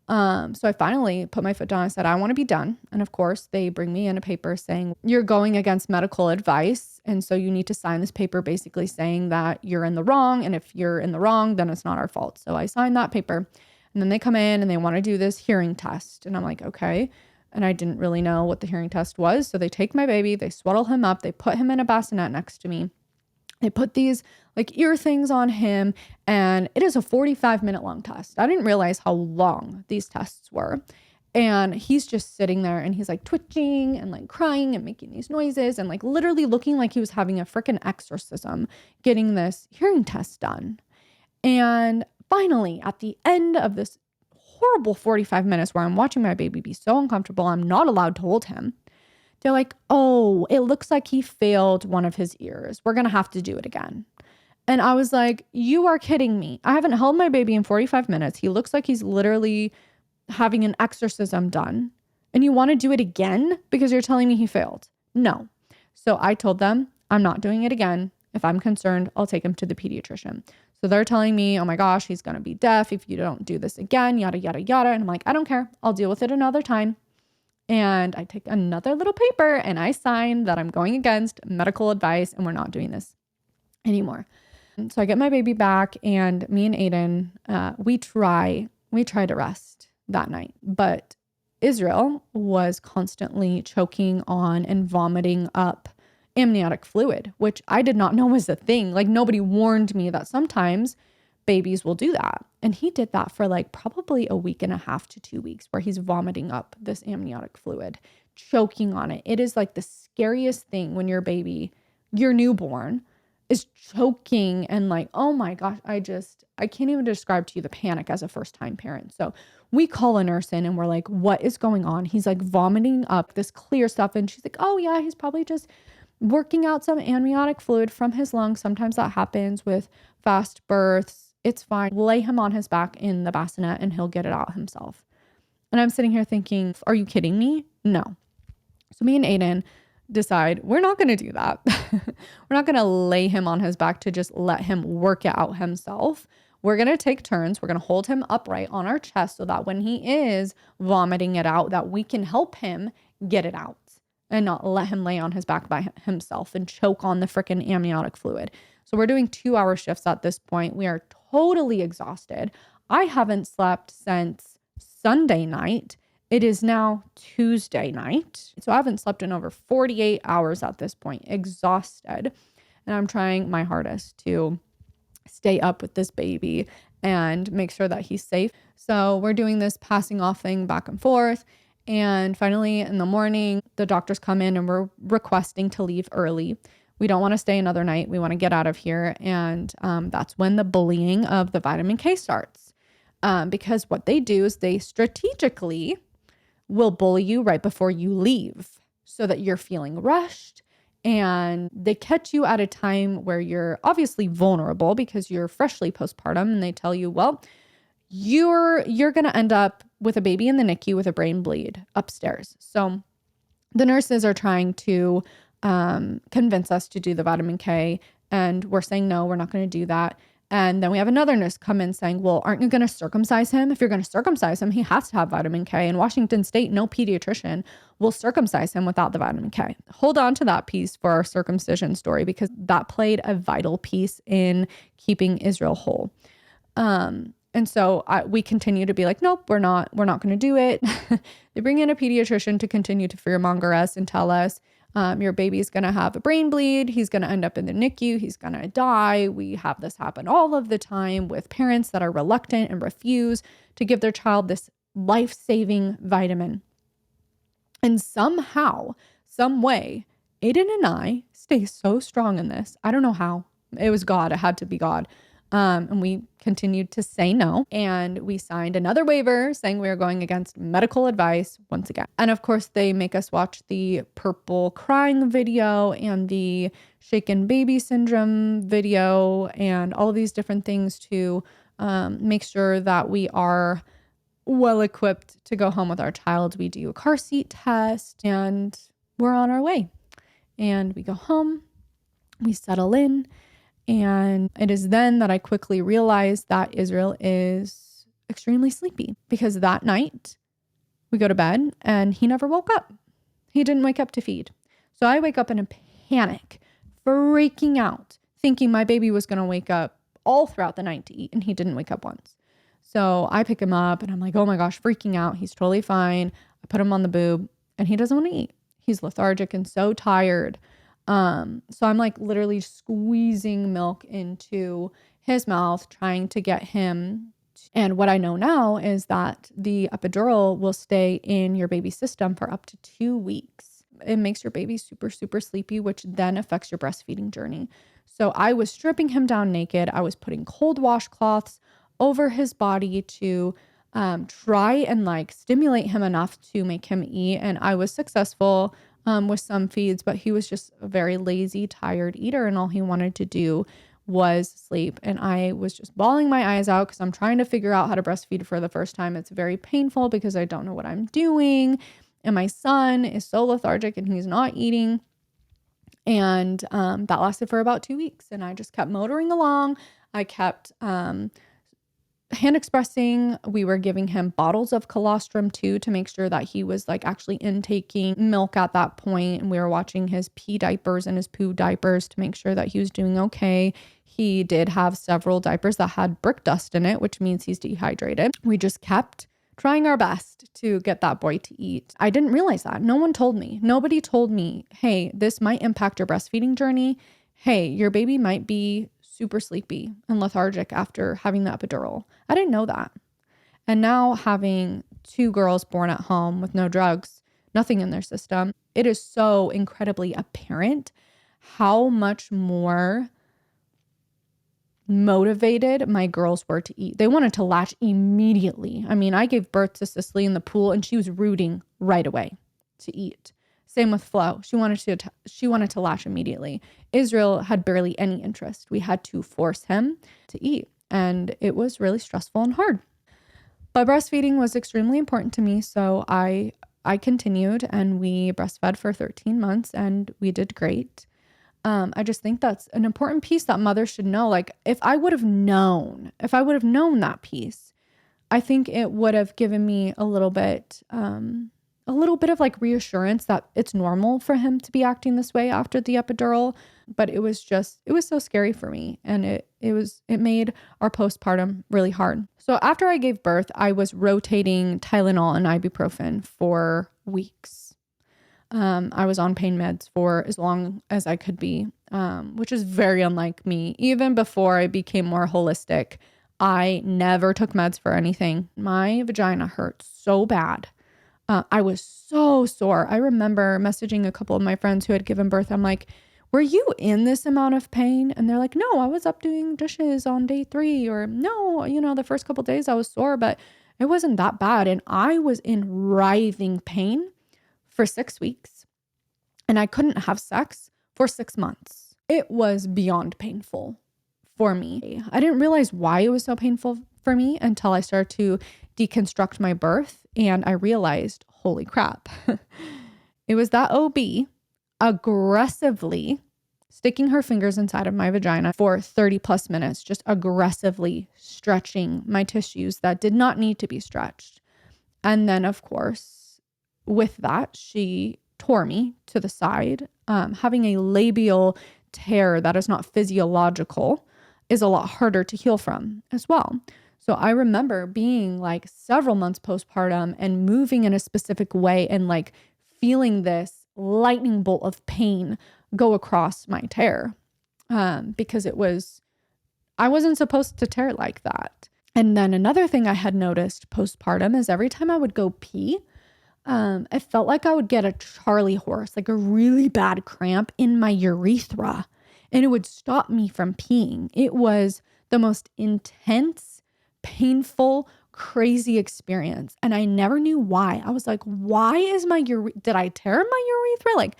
So I finally put my foot down. I said, I want to be done. And of course, they bring me in a paper saying, you're going against medical advice. And so you need to sign this paper basically saying that you're in the wrong. And if you're in the wrong, then it's not our fault. So I signed that paper. And then they come in and they want to do this hearing test. And I'm like, okay. And I didn't really know what the hearing test was. So they take my baby, they swaddle him up, they put him in a bassinet next to me. They put these like ear things on him, and it is a 45-minute long test. I didn't realize how long these tests were. And he's just sitting there and he's like twitching and like crying and making these noises and like literally looking like he was having a freaking exorcism getting this hearing test done. And finally, at the end of this horrible 45 minutes where I'm watching my baby be so uncomfortable, I'm not allowed to hold him. They're like, oh, it looks like he failed one of his ears. We're going to have to do it again. And I was like, you are kidding me. I haven't held my baby in 45 minutes. He looks like he's literally having an exorcism done. And you want to do it again because you're telling me he failed? No. So I told them, I'm not doing it again. If I'm concerned, I'll take him to the pediatrician. So they're telling me, oh my gosh, he's going to be deaf if you don't do this again, yada, yada, yada. And I'm like, I don't care. I'll deal with it another time. And I take another little paper and I sign that I'm going against medical advice and we're not doing this anymore. And so I get my baby back, and me and Aiden, we try to rest that night. But Israel was constantly choking on and vomiting up amniotic fluid, which I did not know was a thing. Like nobody warned me that sometimes babies will do that. And he did that for like probably a week and a half to 2 weeks where he's vomiting up this amniotic fluid, choking on it. It is like the scariest thing when your baby, your newborn, is choking and like, oh my gosh, I can't even describe to you the panic as a first-time parent. So we call a nurse in and we're like, what is going on? He's like vomiting up this clear stuff. And she's like, oh yeah, he's probably just working out some amniotic fluid from his lungs. Sometimes that happens with fast births. It's fine. Lay him on his back in the bassinet and he'll get it out himself. And I'm sitting here thinking, are you kidding me? No. So me and Aiden decide we're not going to do that. We're not going to lay him on his back to just let him work it out himself. We're going to take turns. We're going to hold him upright on our chest so that when he is vomiting it out, that we can help him get it out and not let him lay on his back by himself and choke on the freaking amniotic fluid. So we're doing 2-hour shifts at this point. We are totally exhausted. I haven't slept since Sunday night. It is now Tuesday night. So I haven't slept in over 48 hours at this point, exhausted. And I'm trying my hardest to stay up with this baby and make sure that he's safe. So we're doing this passing off thing back and forth. And finally in the morning, the doctors come in and we're requesting to leave early. We don't want to stay another night. We want to get out of here. And that's when the bullying of the vitamin K starts. Because what they do is they strategically will bully you right before you leave so that you're feeling rushed. And they catch you at a time where you're obviously vulnerable because you're freshly postpartum. And they tell you, well, you're going to end up with a baby in the NICU with a brain bleed upstairs. So the nurses are trying to convince us to do the vitamin K. And we're saying, no, we're not going to do that. And then we have another nurse come in saying, well, aren't you going to circumcise him? If you're going to circumcise him, he has to have vitamin K. In Washington State, no pediatrician will circumcise him without the vitamin K. Hold on to that piece for our circumcision story because that played a vital piece in keeping Israel whole. And so we continue to be like, nope, we're not going to do it. They bring in a pediatrician to continue to fearmonger us and tell us, your baby's going to have a brain bleed. He's going to end up in the NICU. He's going to die. We have this happen all of the time with parents that are reluctant and refuse to give their child this life-saving vitamin. And somehow, some way, Aiden and I stay so strong in this. I don't know how. It was God. It had to be God. And we continued to say no. And we signed another waiver saying we were going against medical advice once again. And of course, they make us watch the purple crying video and the shaken baby syndrome video and all of these different things to make sure that we are well equipped to go home with our child. We do a car seat test and we're on our way. And we go home, we settle in. And it is then that I quickly realized that Israel is extremely sleepy, because that night we go to bed and he never woke up. He didn't wake up to feed. So I wake up in a panic, freaking out, thinking my baby was going to wake up all throughout the night to eat, and he didn't wake up once. So I pick him up and I'm like, oh my gosh, freaking out. He's totally fine. I put him on the boob and he doesn't want to eat. He's lethargic and so tired. So I'm like literally squeezing milk into his mouth, trying to get him. And what I know now is that the epidural will stay in your baby's system for up to 2 weeks. It makes your baby super, super sleepy, which then affects your breastfeeding journey. So I was stripping him down naked. I was putting cold washcloths over his body to try and like stimulate him enough to make him eat. And I was successful with some feeds, but he was just a very lazy, tired eater, and all he wanted to do was sleep. And I was just bawling my eyes out because I'm trying to figure out how to breastfeed for the first time. It's very painful because I don't know what I'm doing. And my son is so lethargic and he's not eating. And that lasted for about 2 weeks. And I just kept motoring along. I kept hand expressing. We were giving him bottles of colostrum too, to make sure that he was like actually intaking milk at that point. And we were watching his pee diapers and his poo diapers to make sure that he was doing okay. He did have several diapers that had brick dust in it, which means he's dehydrated. We just kept trying our best to get that boy to eat. I didn't realize that. No one told me. Nobody told me, hey, this might impact your breastfeeding journey. Hey, your baby might be super sleepy and lethargic after having the epidural. I didn't know that. And now having 2 girls born at home with no drugs, nothing in their system, it is so incredibly apparent how much more motivated my girls were to eat. They wanted to latch immediately. I mean, I gave birth to Cicely in the pool and she was rooting right away to eat. Same with Flo. She wanted to latch immediately. Israel had barely any interest. We had to force him to eat, and it was really stressful and hard. But breastfeeding was extremely important to me, so I continued, and we breastfed for 13 months, and we did great. I just think that's an important piece that mothers should know. Like, if I would have known that piece, I think it would have given me a little bit of like reassurance that it's normal for him to be acting this way after the epidural. But it was so scary for me. And it made our postpartum really hard. So after I gave birth, I was rotating Tylenol and ibuprofen for weeks. I was on pain meds for as long as I could be, which is very unlike me. Even before I became more holistic, I never took meds for anything. My vagina hurt so bad. I was so sore. I remember messaging a couple of my friends who had given birth. I'm like, were you in this amount of pain? And they're like, no, I was up doing dishes on day 3, or no, the first couple of days I was sore, but it wasn't that bad. And I was in writhing pain for 6 weeks, and I couldn't have sex for 6 months. It was beyond painful for me. I didn't realize why it was so painful for me until I started to deconstruct my birth, and I realized, holy crap, it was that OB aggressively sticking her fingers inside of my vagina for 30 plus minutes, just aggressively stretching my tissues that did not need to be stretched. And then, of course, with that, she tore me to the side. Having a labial tear that is not physiological is a lot harder to heal from as well. So I remember being like several months postpartum and moving in a specific way and like feeling this lightning bolt of pain go across my tear, because I wasn't supposed to tear like that. And then another thing I had noticed postpartum is every time I would go pee, I felt like I would get a Charlie horse, like a really bad cramp in my urethra, and it would stop me from peeing. It was the most intense, painful, crazy experience. And I never knew why. I was like, why is did I tear my urethra? Like,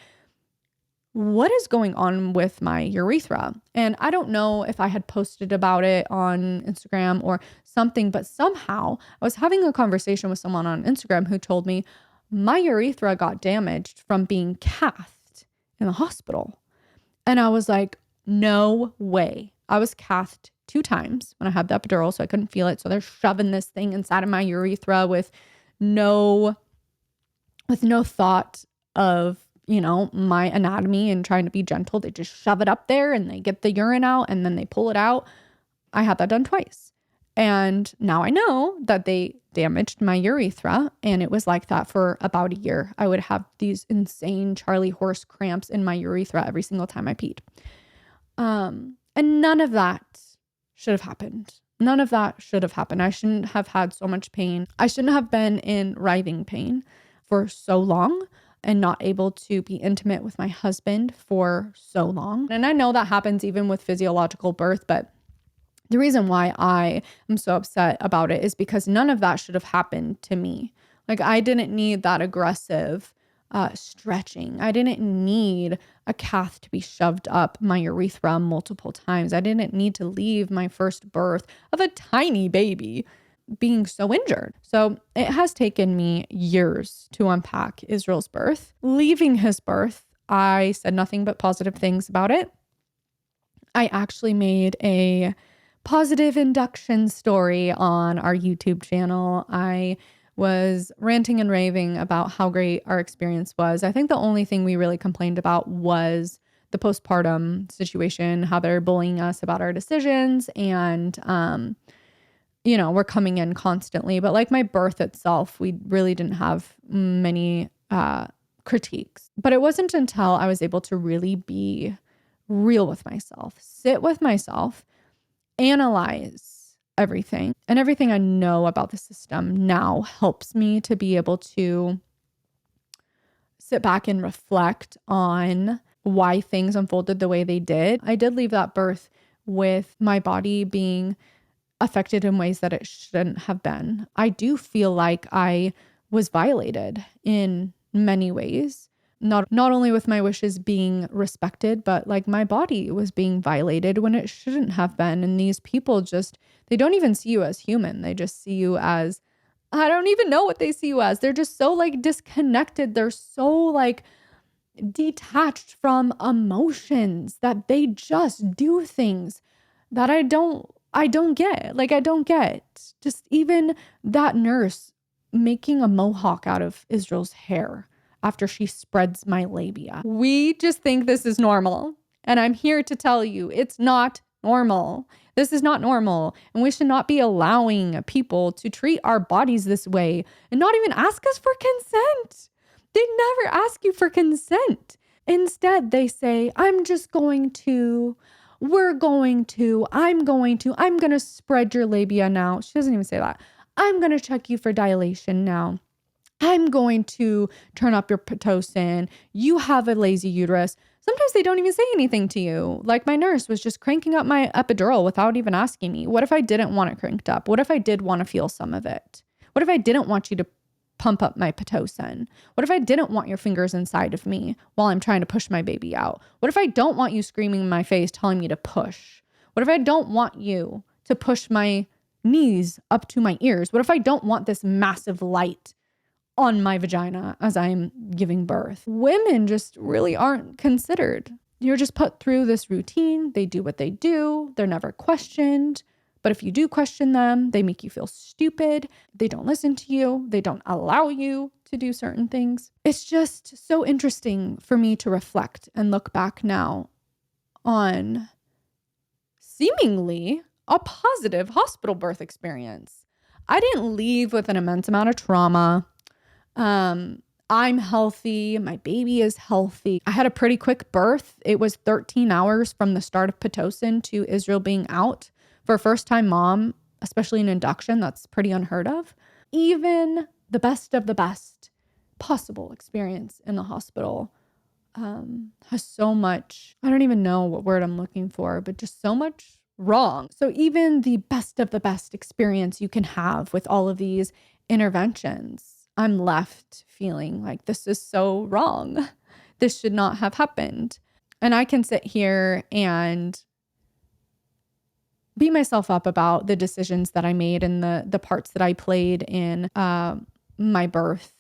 what is going on with my urethra? And I don't know if I had posted about it on Instagram or something, but somehow I was having a conversation with someone on Instagram who told me my urethra got damaged from being cathed in the hospital. And I was like, no way. I was cathed 2 times when I had the epidural, so I couldn't feel it. So they're shoving this thing inside of my urethra with no thought of, my anatomy and trying to be gentle. They just shove it up there and they get the urine out and then they pull it out. I had that done twice. And now I know that they damaged my urethra, and it was like that for about a year. I would have these insane Charlie horse cramps in my urethra every single time I peed. And none of that should have happened. None of that should have happened. I shouldn't have had so much pain. I shouldn't have been in writhing pain for so long and not able to be intimate with my husband for so long. And I know that happens even with physiological birth, but the reason why I am so upset about it is because none of that should have happened to me. Like, I didn't need that aggressive stretching. I didn't need a cath to be shoved up my urethra multiple times. I didn't need to leave my first birth of a tiny baby being so injured. So it has taken me years to unpack Israel's birth. Leaving his birth, I said nothing but positive things about it. I actually made a positive induction story on our YouTube channel. I was ranting and raving about how great our experience was. I think the only thing we really complained about was the postpartum situation, how they're bullying us about our decisions, and we're coming in constantly. But like my birth itself, we really didn't have many critiques. But it wasn't until I was able to really be real with myself, sit with myself, analyze everything. And everything I know about the system now helps me to be able to sit back and reflect on why things unfolded the way they did. I did leave that birth with my body being affected in ways that it shouldn't have been. I do feel like I was violated in many ways. Not only with my wishes being respected, but like my body was being violated when it shouldn't have been. And these people they don't even see you as human. They just see you as, I don't even know what they see you as. They're just so like disconnected. They're so like detached from emotions that they just do things that I don't get. Like, I don't get. Just even that nurse making a mohawk out of Israel's hair after she spreads my labia. We just think this is normal. And I'm here to tell you, it's not normal. This is not normal. And we should not be allowing people to treat our bodies this way and not even ask us for consent. They never ask you for consent. Instead, they say, I'm going to spread your labia now. She doesn't even say that. I'm going to check you for dilation now. I'm going to turn up your Pitocin. You have a lazy uterus. Sometimes they don't even say anything to you. Like my nurse was just cranking up my epidural without even asking me. What if I didn't want it cranked up? What if I did want to feel some of it? What if I didn't want you to pump up my Pitocin? What if I didn't want your fingers inside of me while I'm trying to push my baby out? What if I don't want you screaming in my face telling me to push? What if I don't want you to push my knees up to my ears? What if I don't want this massive light on my vagina as I'm giving birth? Women just really aren't considered. You're just put through this routine. They do what they do. They're never questioned. But if you do question them, they make you feel stupid. They don't listen to you. They don't allow you to do certain things. It's just so interesting for me to reflect and look back now on seemingly a positive hospital birth experience. I didn't leave with an immense amount of trauma. I'm healthy. My baby is healthy. I had a pretty quick birth. It was 13 hours from the start of Pitocin to Israel being out. For a first-time mom, especially in induction, that's pretty unheard of. Even the best of the best possible experience in the hospital has so much, I don't even know what word I'm looking for, but just so much wrong. So even the best of the best experience you can have with all of these interventions, I'm left feeling like this is so wrong. This should not have happened. And I can sit here and beat myself up about the decisions that I made and the parts that I played in my birth.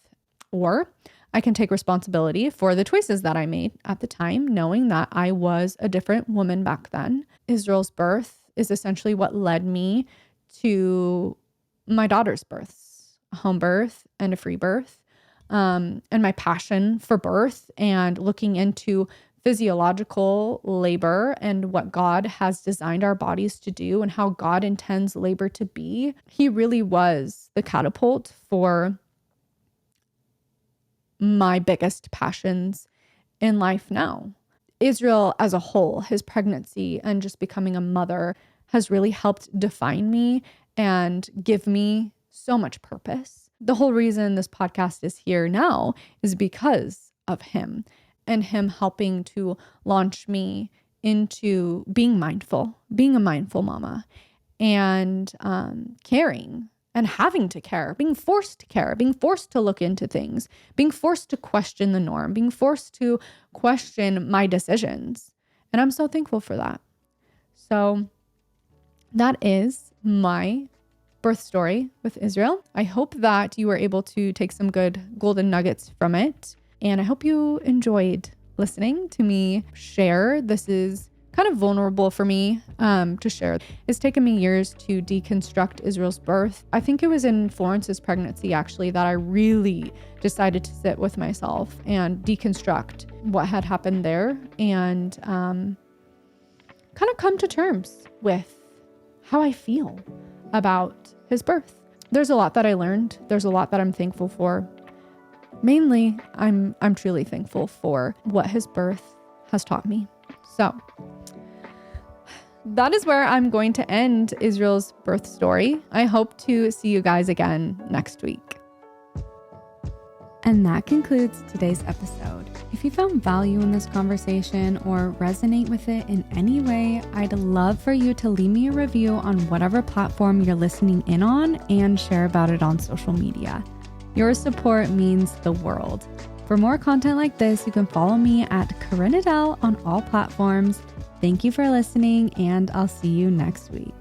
Or I can take responsibility for the choices that I made at the time, knowing that I was a different woman back then. Israel's birth is essentially what led me to my daughter's births, a home birth and a free birth, and my passion for birth and looking into physiological labor and what God has designed our bodies to do and how God intends labor to be. He really was the catapult for my biggest passions in life now. Israel as a whole, his pregnancy and just becoming a mother has really helped define me and give me so much purpose. The whole reason this podcast is here now is because of him and him helping to launch me into being mindful, being a mindful mama, and caring and having to care, being forced to care, being forced to look into things, being forced to question the norm, being forced to question my decisions. And I'm so thankful for that. So that is my birth story with Israel. I hope that you were able to take some good golden nuggets from it. And I hope you enjoyed listening to me share. This is kind of vulnerable for me to share. It's taken me years to deconstruct Israel's birth. I think it was in Florence's pregnancy, actually, that I really decided to sit with myself and deconstruct what had happened there and kind of come to terms with how I feel about his birth. There's a lot that I learned. There's a lot that I'm thankful for. Mainly, I'm truly thankful for what his birth has taught me. So that is where I'm going to end Israel's birth story. I hope to see you guys again next week. And that concludes today's episode. If you found value in this conversation or resonate with it in any way, I'd love for you to leave me a review on whatever platform you're listening in on and share about it on social media. Your support means the world. For more content like this, you can follow me at Prenatal on all platforms. Thank you for listening, and I'll see you next week.